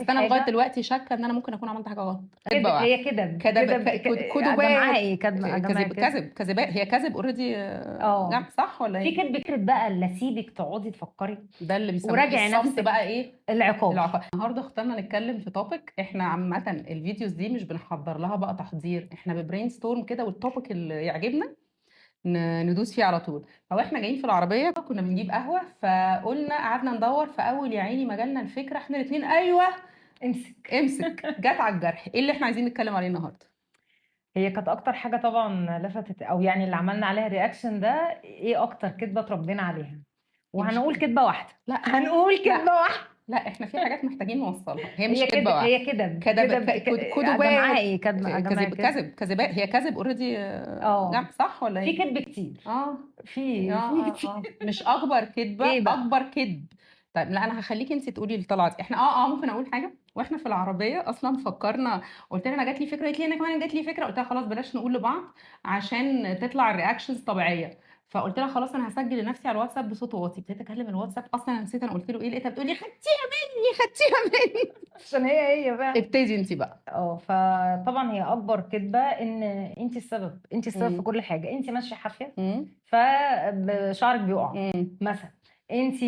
بس انا لغايه حاجه دلوقتي شاكه ان انا ممكن اكون عملت حاجه غلط. كده، بقى هي كده كدبات جماعه ايه جماعه كذب كده. كذبات، هي كذب اوريدي. اه صح ولا في ايه؟ كده فكره بقى لا سيبك تقعدي تفكري ده اللي بيسموه وراجعي الصمت نفسك. بقى ايه؟ العقاب. العقاب. النهارده اخترنا نتكلم في توبيك، احنا عامه الفيديوز دي مش بنحضر لها بقى تحضير، احنا ببرين ستورم كده، والتوبيك اللي يعجبنا ندوس فيه على طول. فهو احنا جايين في العربيه كنا بنجيب قهوه، فقلنا قعدنا ندور، فاول يا عيني ما جالنا الفكره احنا الاثنين، ايوه امسك جت على الجرح. ايه اللي احنا عايزين نتكلم عليه النهارده؟ هي كانت اكتر حاجه طبعا لفتت، او يعني اللي عملنا عليها رياكشن ده، ايه اكتر كذبه اتربينا عليها؟ وهنقول كذبه واحده. لا هنقول كذبه لا واحده. لا، احنا في حاجات محتاجين نوصلها، هي مش هي كدبه كده، واحده. هي كده كدبات جماعه ايه جماعه كده. كذبات، هي كذب اوريدي. اه صح ولا في ايه؟ كذب كتير. اه في كتير. مش اكبر كدبه، ايه بقى؟ اكبر كذب. طيب لا، انا هخليكي انت تقولي اللي طلعت. احنا ممكن اقول حاجه. واحنا في العربيه اصلا فكرنا، قلت لها انا جات لي فكره، قالت لي انا كمان جات لي فكره، قلت لها خلاص بلاش نقول لبعض عشان تطلع الرياكشنز طبيعيه. فقلت لها خلاص انا هسجل لنفسي على الواتساب بصوت واطي. ابتديت اكلم الواتساب، اصلا انا نسيت انا قلت له ايه، لقيتها بتقول لي خدتيها مني. عشان هي بقى. ابتدي انت بقى. فطبعا هي اكبر كذبه ان انت السبب، انت السبب في مم. كل حاجه. انت ماشيه حافيه مم. فشعرك بيقع مم. مثلا. انت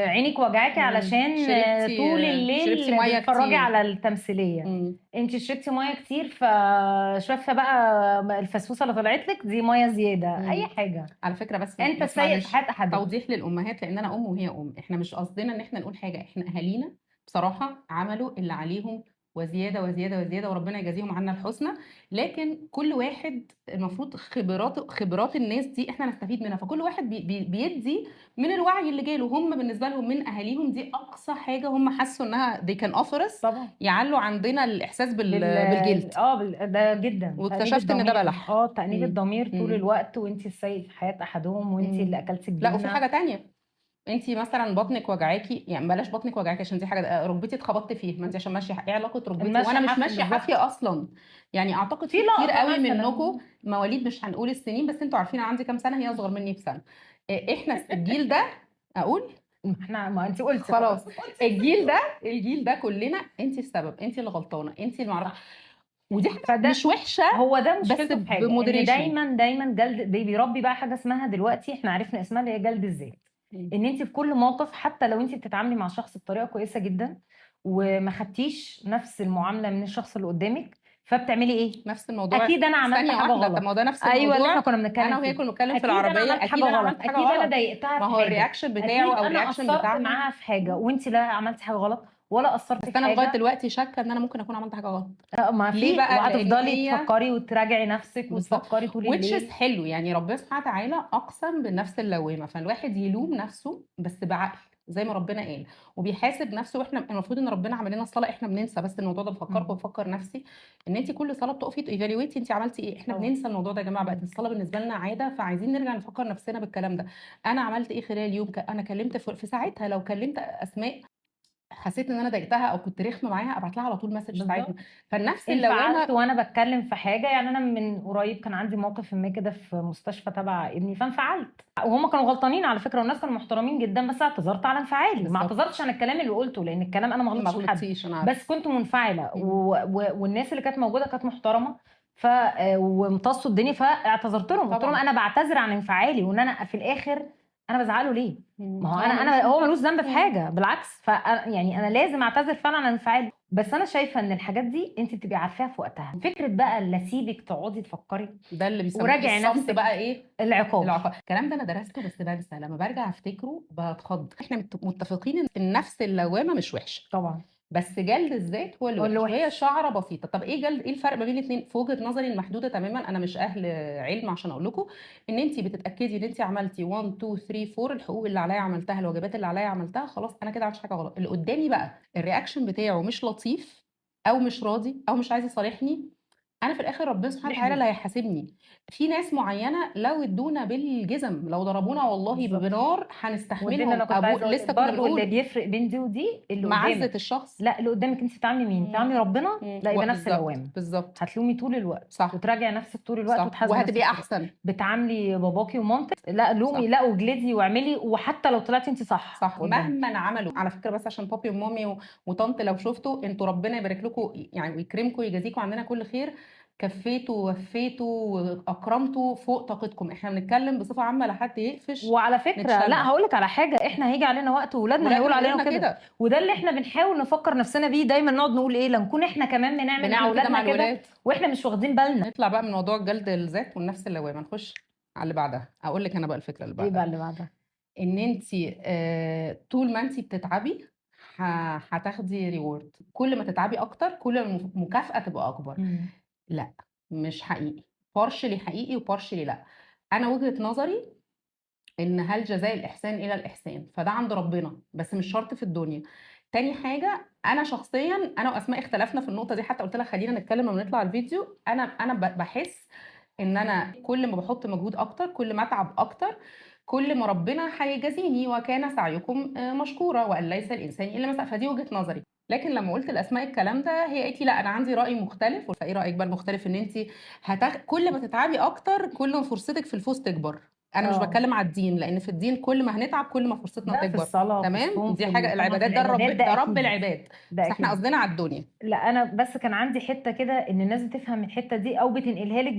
عينك وجعاكي مم. علشان طول شربتي الليل ميه بتتفرجي كتير. على التمثيليه. مم. انت شربتي ميه كتير فشايفه بقى الفسفوسه اللي طلعت لك دي ميه زياده. اي مم. حاجه. على فكره بس انت بس السيء في معلش، حياه احدهم. توضيح للامهات، لان انا ام وهي ام، احنا مش قصدنا ان احنا نقول حاجه، احنا اهالينا بصراحه عملوا اللي عليهم وزياده وزياده وزياده، وربنا يجازيهم عنا الحسنى. لكن كل واحد المفروض خبرات الناس دي احنا نستفيد منها، فكل واحد بيدي من الوعي اللي جاله. هم بالنسبه لهم من اهاليهم دي اقصى حاجه هم حسوا انها they can offer us، طبعا يعلوا عندنا الاحساس بالجلد. ده جدا تأنيب واكتشفت ان ده الضمير. بلح. تأنيب مم. الضمير طول مم. الوقت، وانت السيء في حياة احدهم، وانت اللي مم. اكلتي لا، وفي حاجه الجبنة. تانية. انت مثلا بطنك وجعاكي، يعني بلاش بطنك وجعاكي عشان دي حاجه، ركبتي اتخبطت فيه، ما انت عشان ماشيه، ايه علاقه ركبتي المشي وانا مش حافي ماشيه بالظبط. حافيه اصلا؟ يعني اعتقد في في كتير لقطة قوي منكم مثلا. مواليد، مش هنقول السنين، بس انتوا عارفين أنا عندي كام سنه، هي اصغر مني بسنه. احنا الجيل ده، اقول ما انت قلتي خلاص، قلتي. الجيل ده كلنا انت السبب، انت اللي غلطانه، انت اللي معرفه. ودي حاجه فده مش وحشه، هو ده بس مشكلته في حاجة، ان بمودريشن. دايما جلد بيربي بقى حاجة اسمها دلوقتي احنا عرفنا اسمها، اللي هي جلد الذات. ان انت في كل موقف، حتى لو انت بتتعاملي مع شخص بطريقة كويسة جدا وما خدتيش نفس المعاملة من الشخص اللي قدامك، فبتعملي ايه؟ نفس الموضوع. اكيد انا عملت ثانية حاجه واحدة، طب ما هو غلط. ده نفس ايوه اللي احنا الموضوع. كنا بنتكلم انا وهي فيه. كنا بنتكلم في اكيد انا العربية، عملت حاجه اكيد انا غلط، عملت حاجة اكيد انا غلط. ضايقتها ما في هو حاجه، الرياكشن بتاعه اكيد او انا الرياكشن قصرت بتاعنا. معاها في حاجه، وانت لا عملتي حاجه غلط ولا قصرتي بس في انا لغاية حاجه. دلوقتي شاكة ان انا ممكن اكون عملت حاجة غلط. ما ليه في، بقى؟ لان وهتفضلي هي تفكري وتراجعي نفسك بالظبط، وتفكري طول which is الليل. حلو، يعني ربنا سبحانه وتعالى اقسم بالنفس اللوامة، فالواحد يلوم نفسه بس بعقل زي ما ربنا قال، وبيحاسب نفسه. واحنا المفروض ان ربنا عمل لنا الصلاه، احنا بننسى بس الموضوع ده، بفكركم وبفكر نفسي ان انت كل صلاه بتقفي تيفالويتي انت عملتي ايه. احنا طبعا. بننسى الموضوع ده يا جماعه، بقت الصلاه بالنسبه لنا عاده، فعايزين نرجع نفكر نفسنا بالكلام ده. انا عملت ايه خلال اليوم؟ انا كلمت في ساعتها، لو كلمت اسماء حسيت ان انا ضايقتها او كنت رخمه معاها، ابعت لها على طول مسج ساعتها. بالظبط. فالنفس انفعلت اللوامه. وانا بتكلم في حاجه، يعني انا من قريب كان عندي موقف ما كده في مستشفى تبع ابني، فانفعلت وهم كانوا غلطانين على فكره، والناس كانوا محترمين جدا، بس اعتذرت على انفعالي. ما بالظبط، اعتذرتش عن الكلام اللي قلته، لان الكلام انا ما ما غلطتش في حد، غلطتيش، انا عارفه. بس كنت منفعله والناس اللي كانت موجوده كانت محترمه. وامتصوا الدنيا، فاعتذرت لهم، قلت لهم طبعا. انا بعتذر عن انفعالي، وان انا في الاخر انا بزعله ليه؟ ما هو هو ملوش هو ذنب. ملوش ذنب في حاجه، بالعكس. يعني انا لازم اعتذر فعلا عن انفعالي. بس انا شايفه ان الحاجات دي انت بتبقي عارفاها في وقتها. فكره بقى لا سيبك تقعدي تفكري ده اللي بيسموه وراجعي الصمت نفسك. بقى ايه؟ العقاب. الكلام ده انا درسته بس بنسى، لما برجع افتكره بتخض. احنا متفقين ان النفس اللوامه مش وحشه، طبعا. بس جلد الذات هو اللي هو اللي وحش، وهي وحش. شعره بسيطه. طب ايه جلد؟ ايه الفرق ما بين الاثنين؟ في وجهه نظري المحدوده تماما، انا مش اهل علم عشان اقول لكم، ان انت بتتاكدي ان انت عملتي 1 2 3 4 الحقوق اللي عليا عملتها، الواجبات اللي عليا عملتها، خلاص انا كده عملتش حاجه غلط. اللي قدامي بقى الرياكشن بتاعه مش لطيف، او مش راضي، او مش عايز يصالحني، انا في الاخر ربنا سبحانه وتعالى نحبط. اللي هيحاسبني. في ناس معينه لو ادونا بالجزم، لو ضربونا والله بالظبط. بنار وده اللي هنستحملهم. انا كنت عايزه اقول لسه كنا برضه، اللي بنقول بيفرق بين دي ودي اللي معزه قدامك. الشخص. لا، اللي قدامك انت بتعاملي مين؟ بتعاملي ربنا، لا يبقى نفس بالظبط اللوامه. بالظبط. هتلومي طول الوقت صح وتراجعي نفسك طول الوقت صح، وتحاسبي وهتبقي نفسك طول الوقت. احسن. بتعاملي باباكي ومامتك، لا لومي، صح لا واجلدي واعملي، وحتى لو طلعتي انت صح صح، قدام. مهما عملوا على فكره. بس عشان بابي ومامي وطنط لو شفتوا انتوا، ربنا يبارك لكم يعني ويكرمكم ويجازيكم عندنا كل خير. كفيتوا ووفيتوا واكرمتوا فوق طاقتكم. احنا بنتكلم بصفه عامه لحد يقفش وعلى فكره لا نتشل. هقول لك على حاجه، احنا هيجي علينا وقت واولادنا ولادنا هيقولوا علينا غيرنا كده. كده. وده اللي احنا بنحاول نفكر نفسنا بيه دايما، نقعد نقول ايه، لا نكون احنا كمان بنعمل مع بنعمل كده اولادنا مع كده الولاد. واحنا مش واخدين بالنا. نطلع بقى من موضوع جلد الذات والنفس اللوامه، نخش على اللي بعدها. اقول لك انا بقى الفكره اللي ايه بقى بعدها، اللي بعدها؟ ان انت طول ما انت بتتعبي هتاخدي ريورد. كل ما تتعبي اكتر كل ما المكافأة تبقى اكبر. لا، مش حقيقي. بارشلي حقيقي وبارشلي لا. انا وجهة نظري ان هل جزاء الاحسان الى الاحسان، فده عند ربنا بس مش شرط في الدنيا. تاني حاجة، انا شخصيا انا واسماء اختلفنا في النقطة دي، حتى قلت لها خلينا نتكلم لما نطلع الفيديو. انا بحس ان انا كل ما بحط مجهود اكتر كل ما اتعب اكتر كل ما ربنا هيجازيني، وكان سعيكم مشكورا وان ليس الانسان الا ما سعى. فدي وجهة نظري. لكن لما قلت لاسماء الكلام ده هي قالت لي لا انا عندي راي مختلف. فايه رايك بقى المختلف؟ ان انت كل ما تتعبي اكتر كل ما فرصتك في الفوز تكبر. انا مش بتكلم على الدين، لان في الدين كل ما هنتعب كل ما فرصتنا ده في تكبر. الصلاه، في تمام، الصوم، دي في حاجه طبعا في العبادات، ده العبادات، الرب، ده ده رب اكيد، العباد. ده بس احنا اكيد. قصدنا على الدنيا. لا انا بس كان عندي حته كده ان الناس بتفهم الحته دي او بتنقلها لك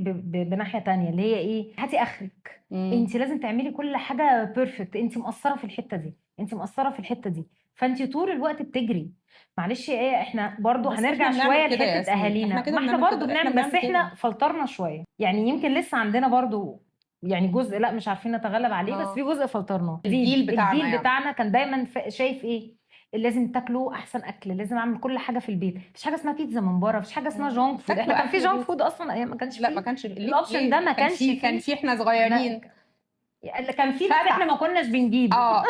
بناحيه تانية، اللي هي ايه، هاتي اخرك. انت لازم تعملي كل حاجه بيرفكت، انت مقصره في الحته دي، انت مقصره في الحته دي، فانت طول الوقت بتجري. معلش ايه، احنا برضو بس احنا هنرجع بنعمل شويه كده يا لحته ياسمين، احنا اهالينا، كده ما احنا بنعمل برضو كده، احنا بنعمل، بس بنعمل احنا كده. فلترنا شويه يعني. يمكن لسه عندنا برضو يعني جزء لا مش عارفين نتغلب عليه، بس في جزء فلترناه. الجيل بتاعنا الجيل يعني. بتاعنا كان دايما شايف ايه، لازم تاكلوا احسن اكل، لازم اعمل كل حاجه في البيت، مفيش حاجه اسمها بيتزا من بره، مفيش حاجه اسمها جانك فود. احنا تاكلوا كان في اكل جانك بيت. فود اصلا ايام، ما كانش لا ما فيه كانش الاوبشن ده، ما كان كانش في فيه. احنا ما صغيرين. اللي كان فيه بس احنا ما فتح. كناش بنجيبه اه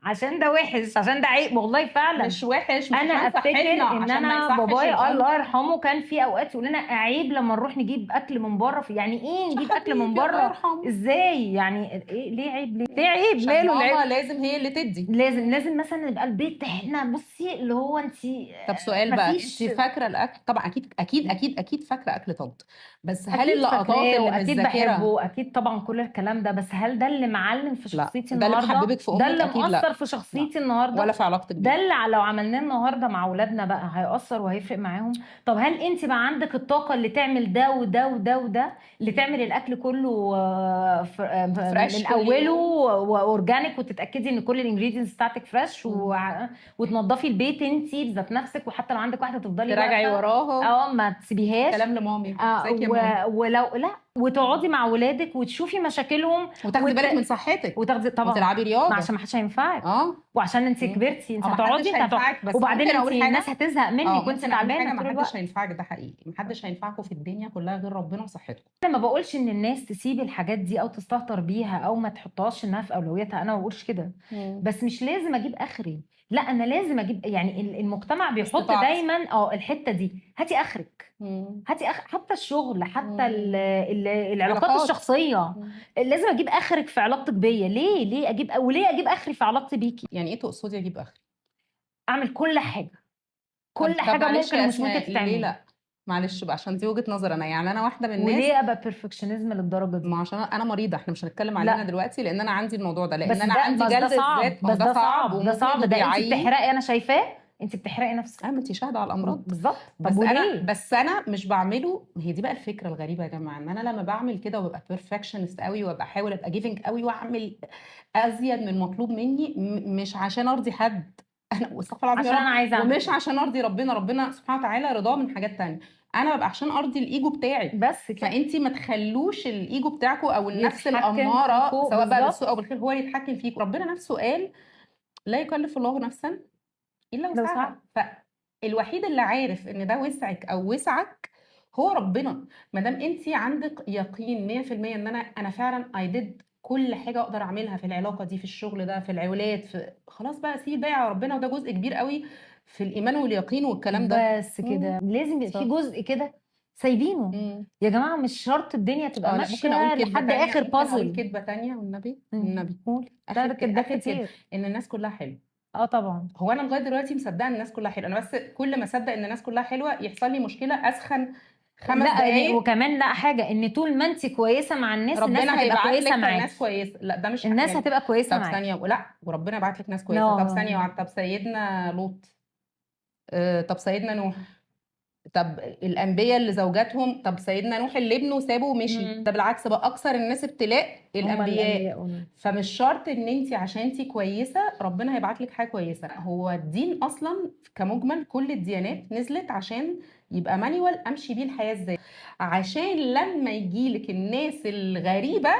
عشان ده وحش، عشان ده عيب، والله فعلا. مش وحش، مش انا عشان صحتنا، افتكر ان عشان ما انا يصحش بابايا الام. الله يرحمه كان في اوقات يقول لنا عيب لما نروح نجيب اكل من بره. يعني ايه نجيب اكل من حبيبي الله بره؟ يرحمه. ازاي يعني؟ ايه ليه عيب؟ ليه عيب؟ عشان ماله العيب؟ ماما لازم هي اللي تدي. لازم مثلا يبقى البيت احنا بصي اللي هو انت طب سؤال بقى، مفيش. انت فاكره الاكل؟ طبعا اكيد اكيد اكيد اكيد فاكره اكل طنط. بس هل اكيد اللقطات فاكراه اللي مش واكيد ذاكره؟ بحبه، اكيد طبعا كل الكلام ده، بس هل ده اللي معلم في لا. شخصيتي ده اللي النهارده؟ محببك في ده امك؟ اللي اكيد مؤثر لا. في لا، شخصيتي ولا النهارده؟ في علاقتك ده بيه. اللي لو عملناه النهارده مع اولادنا بقى هيأثر وهيفرق معاهم. طب هل انت بقى عندك الطاقه اللي تعمل ده وده وده وده، اللي تعمل الاكل كله من فريش كل اوله يوم. واورجانيك، وتتاكدي ان كل الانجريدينتس بتاعتك فريش، وتنظفي البيت انت بذات نفسك، وحتى لو عندك واحده تفضلي تراجعي واقفه وراها. ما تسيبيهاش. كلام لمامي، ازيك يا ماما. ولو لا، وتقعدي مع ولادك وتشوفي مشاكلهم وتاخدي بالك من صحتك وتاخدي طبعا، وتلعبي ما رياضه. عشان ما حدش هينفعك، اه. وعشان انت مم. كبرتي، انت اه، ما هتقعدي، حدش هينفعك. بس وبعدين ممكن انت اقول الناس حاجه. هتزهق منك وانت ممكن اقول حاجه، تعبانه ما طول حدش الوقت. هينفعك، ده حقيقي. ما حدش هينفعكم في الدنيا كلها غير ربنا وصحتكم. انا ما بقولش ان الناس تسيب الحاجات دي او تستهتر بيها او ما تحطهاش انها في اولوياتها، انا ما بقولش كده، بس مش لازم اجيب اخري. لا انا لازم اجيب، يعني المجتمع بيحط استطاعتي. دايما الحته دي، هاتي اخرك. هاتي حتى الشغل، حتى العلاقات علاقات. الشخصيه. لازم اجيب اخرك في علاقتك بيا. ليه اجيب، وليه اجيب اخري في علاقتي بيكي؟ يعني ايه تقصدي اجيب اخري؟ اعمل كل حاجه، طب كل حاجه معلش ممكن يا ومش ممكن اسماء، ليه تتعمل. لا؟ معلش بقى، عشان دي وجهة نظر انا. يعني انا واحده من الناس. وليه ابقى بيرفكشنزم للدرجه دي؟ ما عشان انا مريضه، احنا مش هنتكلم علينا لا دلوقتي لان انا عندي الموضوع ده، لان بس انا ده عندي بس ده جلد صعب، الذات. ما هو بس ده ده صعب صعب، ده ومجهد صعب، ده انت وبيعيي. بتحرقي، انا شايفاه انت بتحرقي نفسك. ايوه، ما انت شاهده على الامراض. بالظبط. بس طب انا وليه؟ بس انا مش بعمله. ما هي دي بقى الفكره الغريبه يا جماعه، ان انا لما بعمل كده وببقى بيرفكشنست قوي وابقى احاول ابقى جيفنج قوي واعمل ازيد من المطلوب مني، مش عشان ارضي حد. انا استغفر الله العظيم عشان يا انا رب. عايزه اعمل ومش كده عشان ارضي ربنا. ربنا سبحانه وتعالى رضاه من حاجات تانية. انا ببقى عشان ارضي الايجو بتاعي. بس كده. فانتي ما تخلوش الايجو بتاعكم او النفس يتحكم الاماره فيكو سواء بقى بالسوء او بالظبط. بالخير هو اللي يتحكم فيك. ربنا نفسه قال لا يكلف الله نفسا الا لو صعب. وسعها. فالوحيد اللي عارف ان ده وسعك او وسعك هو ربنا. ما دام انت عندك يقين 100% ان انا فعلا اي ديد كل حاجه اقدر اعملها في العلاقه دي، في الشغل ده، في العولاد، في خلاص بقى سيب الباقي على ربنا. وده جزء كبير قوي في الايمان واليقين والكلام ده. بس كده لازم يبقى في صح. جزء كده سايبينه. يا جماعه مش شرط الدنيا تبقى لا ممكن اقول ماشيه كدبه لحد تانية، اخر ممكن اقول بازل. كدبه تانية والنبي قولي. ده اخر كده اخر كده كتير. ان الناس كلها حلوه. طبعا. هو انا لغايه دلوقتي مصدقه ان الناس كلها حلوه، انا بس كل ما اصدق ان الناس كلها حلوه يحصل لي مشكله اسخن 5 لا دقايق وكمان لا حاجه ان طول ما انت كويسه مع الناس الناس ربنا هتبقى هيبعت كويسه لك معاكي. ناس كويسه. لا ده مش الناس يعني. هتبقى كويسه طب ثانيه معاكي. لا وربنا يبعت لك ناس كويسه. طب ثانيه لا طب سيدنا لوط، طب سيدنا نوح، طب الانبياء اللي زوجاتهم، طب سيدنا نوح اللي ابنه سابه ومشي. ده بالعكس بقى اكثر الناس ابتلاء هم الانبياء. الانبياء. فمش شرط ان انت عشان انت كويسه ربنا هيبعت لك حاجه كويسه. هو الدين اصلا كمجمل كل الديانات نزلت عشان يبقى مانيوال امشي بيه الحياه ازاي، عشان لما يجيلك الناس الغريبه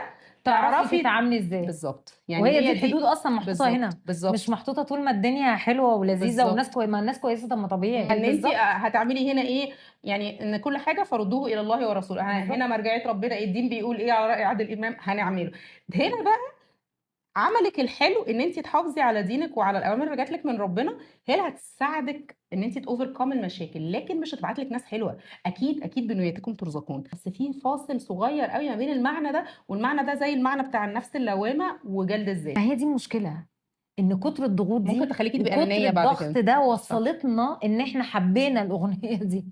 تعرفي تتعاملي ازاي. بالظبط. يعني وهي دي هي الحدود اصلا محطوطه هنا، بالظبط مش محطوطه طول ما الدنيا حلوه ولذيذه والناس بالظبط. ما الناس كويسه. طب ما طبيعي ان انت بالظبط. هتعملي هنا ايه؟ يعني ان كل حاجه فردوه الى الله ورسوله. بالظبط. هنا مرجعيه ربنا إيه؟ الدين بيقول ايه على راي عادل امام هنعمله. هنا بقى عملك الحلو ان انت تحافظي على دينك وعلى الاوامر اللي جات لك من ربنا، هي اللي هتساعدك ان انت تاوفركم المشاكل. لكن مش هتبعت لك ناس حلوه، اكيد اكيد بنيتكم ترزقون. بس في فاصل صغير قوي ما بين المعنى ده والمعنى ده، زي المعنى بتاع النفس اللوامه وجلد الذات. ما هي دي المشكله، ان كتر الضغوط دي ممكن تخليكي تبقي وكتر انانيه بعد الضغط كده. ده صح. وصلتنا ان احنا حبينا الاغنيه دي.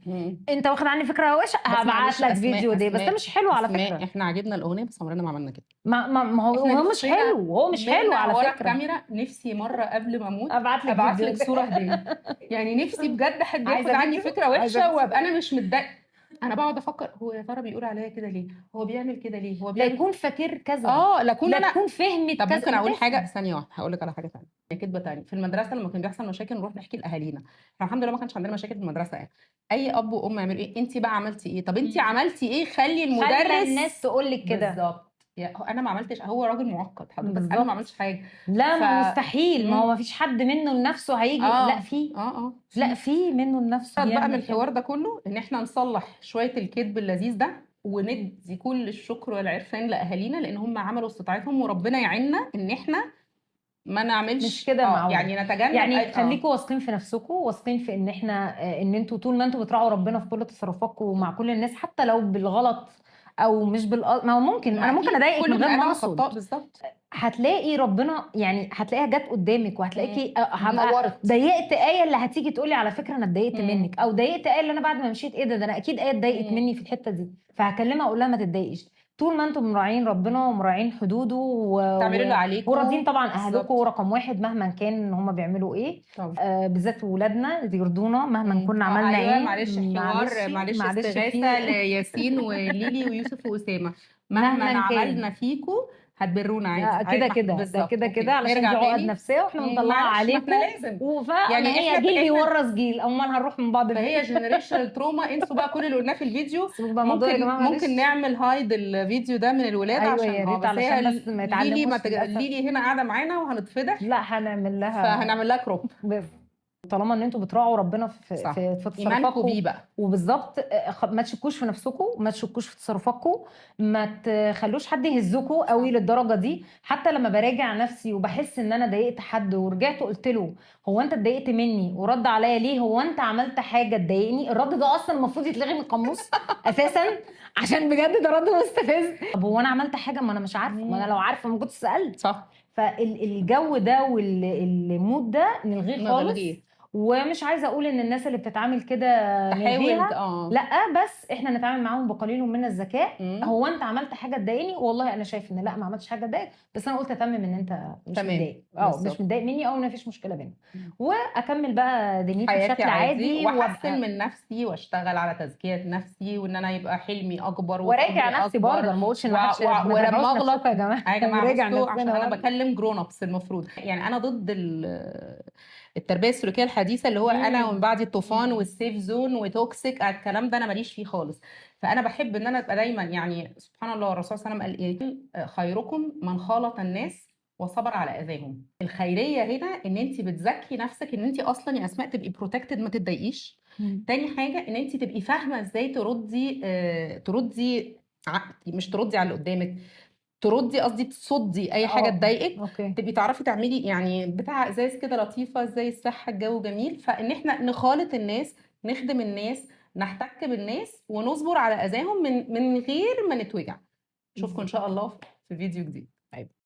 انت واخد عني فكره وحشه، بس هبعت معلش لك فيديو دي، بس ده مش حلو على فكره. احنا عجبنا الاغنيه بس عمرنا ما عملنا كده. ما هو احنا هو مش نفسنا حلو، هو مش حلو نمنع على ورا فكره. الكاميرا. نفسي مره قبل ما اموت ابعت لك ابعت فيديو لك صوره هديه. يعني نفسي بجد حد ياخد عايزه عني فيديو؟ فكره عايزه وحشه فيديو؟ وابقى انا مش متضايقه. انا بقعد افكر هو يا ترى بيقول عليا كده ليه، هو بيعمل كده ليه، هو لا بيعمل يكون فاكر كذا، لا اكون لا انا. تكون فهمت طب كذا. ممكن ما اقول حاجه تفهم. ثانيه واحده، هقول لك على حاجه ثانيه، كدبه ثانيه. في المدرسه لما كان بيحصل مشاكل نروح نحكي لاهالينا. احنا الحمد لله ما كانش عندنا مشاكل في المدرسه يعني. اي اب وام يعملوا ايه؟ انت بقى عملتي ايه؟ طب انت عملتي ايه؟ خلي المدرس خلى الناس تقول لك كده. بالظبط. انا ما عملتش، هو راجل معقد حضرتك، انا ما بالظبط. عملتش حاجه. لا ف ما مستحيل، ما هو ما فيش حد منه لنفسه هيجي. لا في لا في منه لنفسه بقى من بيعمل كده. الحوار ده كله ان احنا نصلح شويه الكذب اللذيذ ده، وندي كل الشكر والعرفان لاهالينا لان هم عملوا استطاعتهم، وربنا يعيننا ان احنا ما نعملش مش كده معاهم. يعني نتجنب يعني خليكوا واثقين في نفسكم، واثقين في ان احنا ان انتوا طول ما انتوا بتراعوا ربنا في كل تصرفاتكم ومع كل الناس، حتى لو بالغلط او مش ما هو ممكن انا ممكن اضايقك كل من غير بني ما ادم اقصد. خطاء بالظبط. هتلاقي ربنا يعني هتلاقيها جت قدامك، وهتلاقيكي نورت. ضايقت ايه اللي هتيجي تقولي على فكره انا اتضايقت منك، او ضايقت ايه اللي انا بعد ما مشيت ايه ده انا اكيد ايه اتضايقت مني في الحته دي، فهكلمها اقول لها ما تتضايقيش. طول ما انتم مراعين ربنا ومراعين حدوده تعملوا اللي عليكم وراضيين طبعا اهلكم رقم واحد مهما كان هم بيعملوا ايه. بالذات ولادنا يرضونا مهما كنا عملنا ايه. معلش استغاثه لياسين وليلي ويوسف واسامه. مهما عملنا فيكم هتبرونا عادي. كده كده ده كده كده علشان دي عقد نفسيه واحنا بنطلعها عليكم. احنا لازم يعني هي جيل بيورث جيل، امال هنروح من بعض. فهي جنريشنال تروما. انسوا بقى كل اللي قلناه في الفيديو. ممكن نعمل هايد الفيديو ده من الولاد. أيوة عشان يا ريت علشان بس ما يتعلموش. ليلي هنا قاعده معانا وهنتفضح. لا هنعمل لها كروب. طالما ان انتوا بتراعوا ربنا في تصرفاتكم بيه بقى. وبالظبط ما تشكوش في نفسكم، ما تشكوش في تصرفاتكم، ما تخلوش حد يهزكم قوي للدرجه دي. حتى لما براجع نفسي وبحس ان انا ضايقت حد ورجعت قلت له هو انت اتضايقت مني ورد عليا ليه، هو انت عملت حاجه تضايقني، الرد ده اصلا المفروض يتلغي من القاموس اساسا عشان بجد ده رد مستفز. طب هو انا عملت حاجه؟ ما انا مش عارفه، ما انا لو عارفه ما كنتش سالت. صح. فالجو ده والمود ده نلغيه خالص. ومش عايزه اقول ان الناس اللي بتتعامل كده نلغيها، لا بس احنا نتعامل معاهم بقليل من الذكاء. هو انت عملت حاجه تضايقني؟ والله انا شايف ان لا ما عملتش حاجه تضايق، بس انا قلت اتمم ان انت مش متضايق مش متضايق مني او ما فيش مشكله بينا، واكمل بقى دنيتي بشكل عادي واحسن من نفسي واشتغل على تزكيه نفسي وان انا يبقى حلمي اكبر وراجع نفسي برضه. ما بقولش ان ولما اغلط يا جماعه راجع عشان انا بكلم جرون ابس. المفروض يعني انا ضد التربيه السلوكيه الحديثه اللي هو انا ومن بعد الطوفان والسيف زون وتوكسيك. الكلام ده انا ماليش فيه خالص. فانا بحب ان انا ابقى دايما يعني سبحان الله الرسول صلى الله عليه وسلم قال ايه؟ خيركم من خالط الناس وصبر على اذاهم. الخيريه هنا ان انت بتزكي نفسك، ان انت اصلا يا اسماء تبقي بروتكتد ما تتضايقيش. تاني حاجه ان انت تبقي فاهمه ازاي تردي مش تردي على اللي قدامك، تردي، قصدي تصدي اي حاجه تضايقك، اوكي. تبقي تعرفي تعملي يعني بتاع ازاز كده لطيفه زي الصحه، الجو جميل. فان احنا نخالط الناس، نخدم الناس، نحتك بالناس، ونصبر على اذاهم من غير ما نتوجع. اشوفكم ان بالظبط. شاء الله في فيديو جديد.